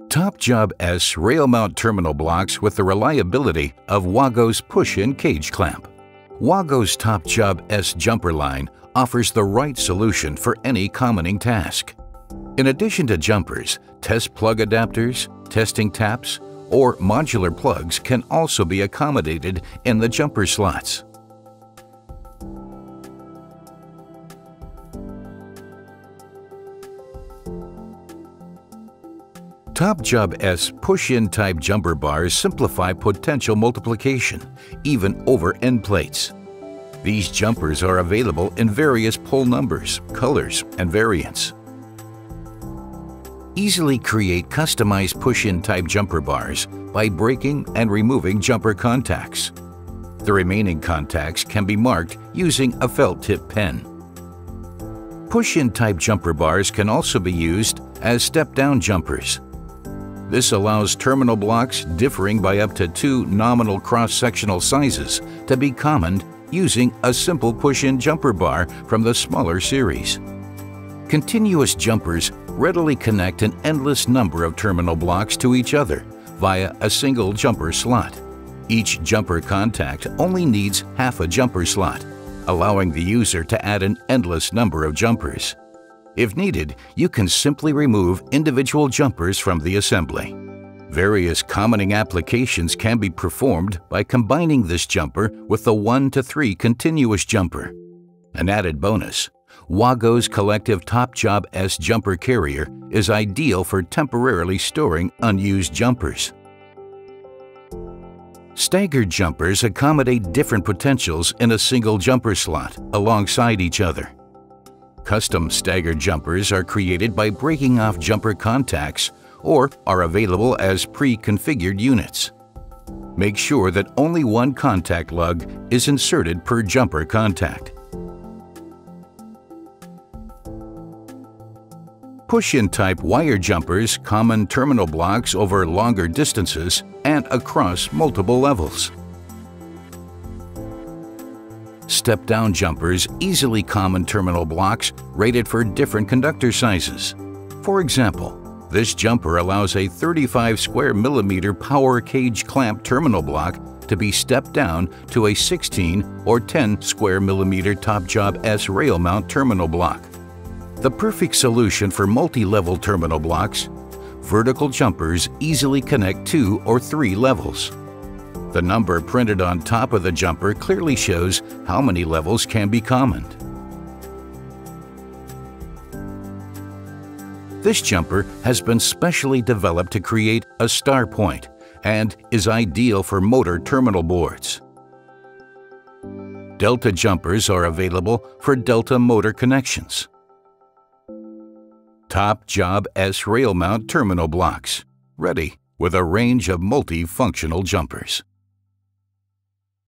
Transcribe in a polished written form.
TOPJOB S rail mount terminal blocks with the reliability of WAGO's push-in cage clamp. WAGO's TOPJOB S jumper line offers the right solution for any commoning task. In addition to jumpers, test plug adapters, testing taps, or modular plugs can also be accommodated in the jumper slots. TOPJOB S push-in type jumper bars simplify potential multiplication, even over end plates. These jumpers are available in various pull numbers, colors, and variants. Easily create customized push-in type jumper bars by breaking and removing jumper contacts. The remaining contacts can be marked using a felt tip pen. Push-in type jumper bars can also be used as step-down jumpers. This allows terminal blocks differing by up to 2 nominal cross-sectional sizes to be commoned using a simple push-in jumper bar from the smaller series. Continuous jumpers readily connect an endless number of terminal blocks to each other via a single jumper slot. Each jumper contact only needs half a jumper slot, allowing the user to add an endless number of jumpers. If needed, you can simply remove individual jumpers from the assembly. Various commoning applications can be performed by combining this jumper with the 1 to 3 continuous jumper. An added bonus, WAGO's collective TOPJOB S jumper carrier is ideal for temporarily storing unused jumpers. Staggered jumpers accommodate different potentials in a single jumper slot alongside each other. Custom staggered jumpers are created by breaking off jumper contacts or are available as pre-configured units. Make sure that only one contact lug is inserted per jumper contact. Push-in type wire jumpers common terminal blocks over longer distances and across multiple levels. Step-down jumpers easily common terminal blocks rated for different conductor sizes. For example, this jumper allows a 35 square millimeter power cage clamp terminal block to be stepped down to a 16 or 10 square millimeter TOPJOB S rail mount terminal block. The perfect solution for multi-level terminal blocks, vertical jumpers easily connect 2 or 3 levels. The number printed on top of the jumper clearly shows how many levels can be commoned. This jumper has been specially developed to create a star point and is ideal for motor terminal boards. Delta jumpers are available for delta motor connections. TOPJOB S rail mount terminal blocks, ready with a range of multifunctional jumpers.